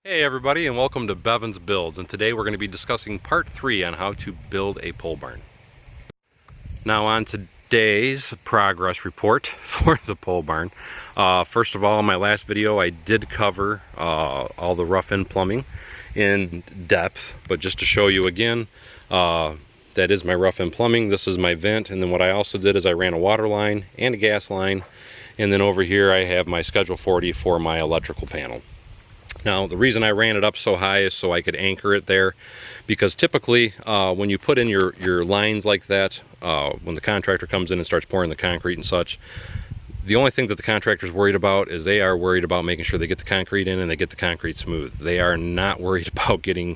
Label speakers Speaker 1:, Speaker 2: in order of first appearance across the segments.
Speaker 1: Hey everybody, and welcome to Bevan's Builds, and today we're going to be discussing part 3 on how to build a pole barn. Now on today's progress report for the pole barn, first of all, in my last video I did cover all the rough-in plumbing in depth, but just to show you again, that is my rough-in plumbing, this is my vent, and then what I also did is I ran a water line and a gas line, and then over here I have my Schedule 40 for my electrical panel. Now, the reason I ran it up so high is so I could anchor it there, because typically when you put in your lines like that, when the contractor comes in and starts pouring the concrete and such, the only thing that the contractor's worried about is they are worried about making sure they get the concrete in and they get the concrete smooth. They are not worried about getting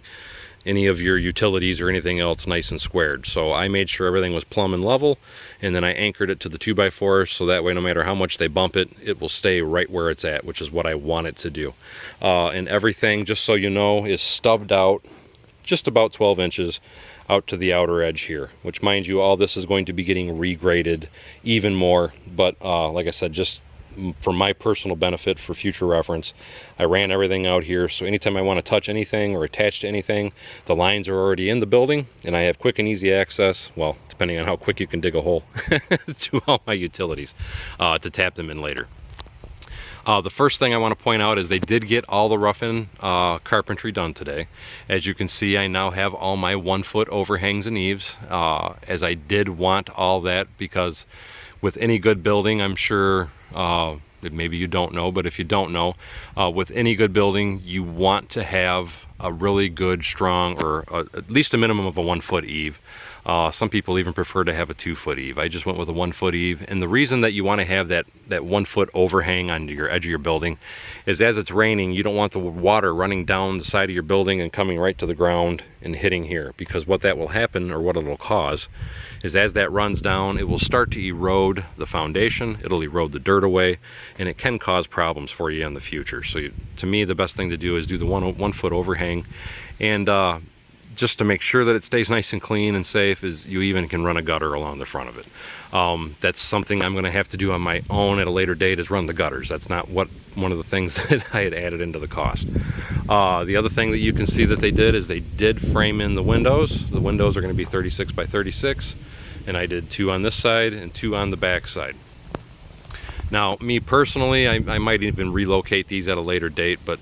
Speaker 1: any of your utilities or anything else nice and squared. So I made sure everything was plumb and level, and then I anchored it to the 2x4 so that way no matter how much they bump it, it will stay right where it's at, which is what I want it to do. And everything, just so you know, is stubbed out just about 12 inches out to the outer edge here, which, mind you, all this is going to be getting regraded even more, but like I said, just for my personal benefit, for future reference, I ran everything out here, so anytime I want to touch anything or attach to anything, the lines are already in the building and I have quick and easy access, well, depending on how quick you can dig a hole, to all my utilities to tap them in later. The first thing I want to point out is they did get all the rough-in carpentry done today. As you can see, I now have all my 1-foot overhangs and eaves, as I did want all that, because with any good building, I'm sure maybe you don't know, but if you don't know, with any good building, you want to have a really good, strong, or at least a minimum of a 1-foot eave. Some people even prefer to have a 2-foot eave. I just went with a 1-foot eave, and the reason that you want to have that 1-foot overhang on your edge of your building is as it's raining, you don't want the water running down the side of your building and coming right to the ground and hitting here, because what that will happen, or what it'll cause, is as that runs down, it will start to erode the foundation, it'll erode the dirt away, and it can cause problems for you in the future. So to me, the best thing to do is do the 1-foot overhang, and just to make sure that it stays nice and clean and safe, is you even can run a gutter along the front of it. That's something I'm going to have to do on my own at a later date, is run the gutters. That's not one of the things that I had added into the cost. The other thing that you can see that they did is they did frame in the windows. The windows are going to be 36 by 36, and I did 2 on this side and 2 on the back side. Now, me personally, I might even relocate these at a later date, but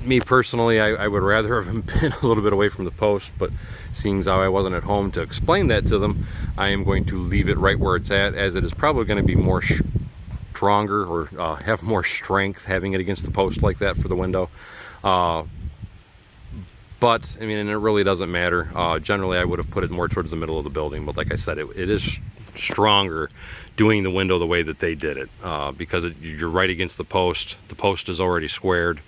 Speaker 1: me personally, I would rather have been a little bit away from the post, but seeing as how I wasn't at home to explain that to them, I am going to leave it right where it's at, as it is probably going to be more stronger, or have more strength having it against the post like that for the window. But I mean, and it really doesn't matter. Generally I would have put it more towards the middle of the building, but like I said, it is stronger doing the window the way that they did it, because you're right against the post is already squared,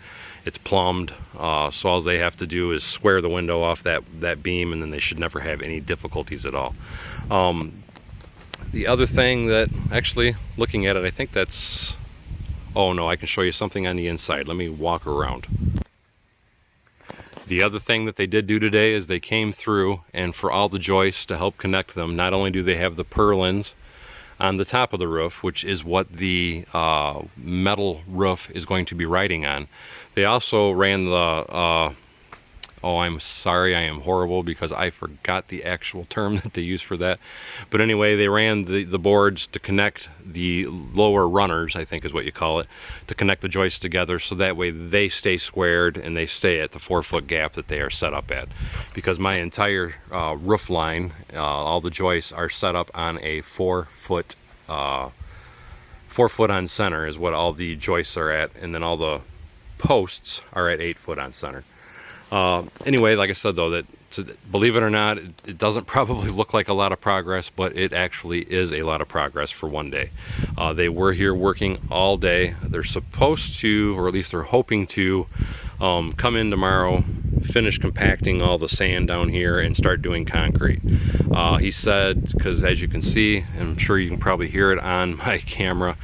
Speaker 1: it's plumbed, so all they have to do is square the window off that beam, and then they should never have any difficulties at all. The other thing that, actually, looking at it, I think that's, oh no, I can show you something on the inside. Let me walk around. The other thing that they did do today is they came through, and for all the joists to help connect them, not only do they have the purlins on the top of the roof, which is what the metal roof is going to be riding on, they also ran the, oh, I'm sorry, I am horrible, because I forgot the actual term that they use for that. But anyway, they ran the boards to connect the lower runners, I think is what you call it, to connect the joists together, so that way they stay squared and they stay at the 4-foot gap that they are set up at. Because my entire roof line, all the joists are set up on a 4-foot, 4-foot on center is what all the joists are at, and then all the posts are at 8-foot on center. Anyway, like I said though, that believe it or not, it doesn't probably look like a lot of progress, but it actually is a lot of progress for one day. They were here working all day. They're supposed to, or at least they're hoping to, come in tomorrow, finish compacting all the sand down here, and start doing concrete. He said, because as you can see, and I'm sure you can probably hear it on my camera,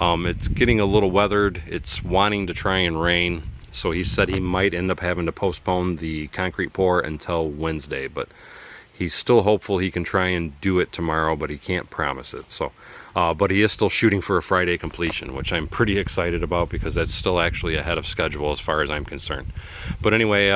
Speaker 1: it's getting a little weathered, it's wanting to try and rain. So he said he might end up having to postpone the concrete pour until Wednesday, but he's still hopeful he can try and do it tomorrow, but he can't promise it. So but he is still shooting for a Friday completion, which I'm pretty excited about because that's still actually ahead of schedule as far as I'm concerned. But anyway,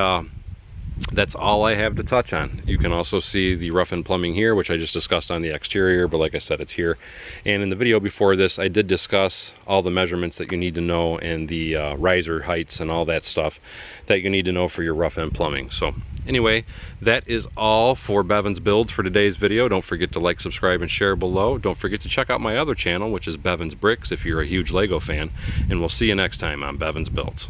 Speaker 1: that's all I have to touch on. You can also see the rough end plumbing here, which I just discussed on the exterior, but like I said, it's here. And in the video before this, I did discuss all the measurements that you need to know and the riser heights and all that stuff that you need to know for your rough end plumbing. So anyway, that is all for Bevan's Builds for today's video. Don't forget to like, subscribe, and share below. Don't forget to check out my other channel, which is Bevan's Bricks, if you're a huge Lego fan. And we'll see you next time on Bevan's Builds.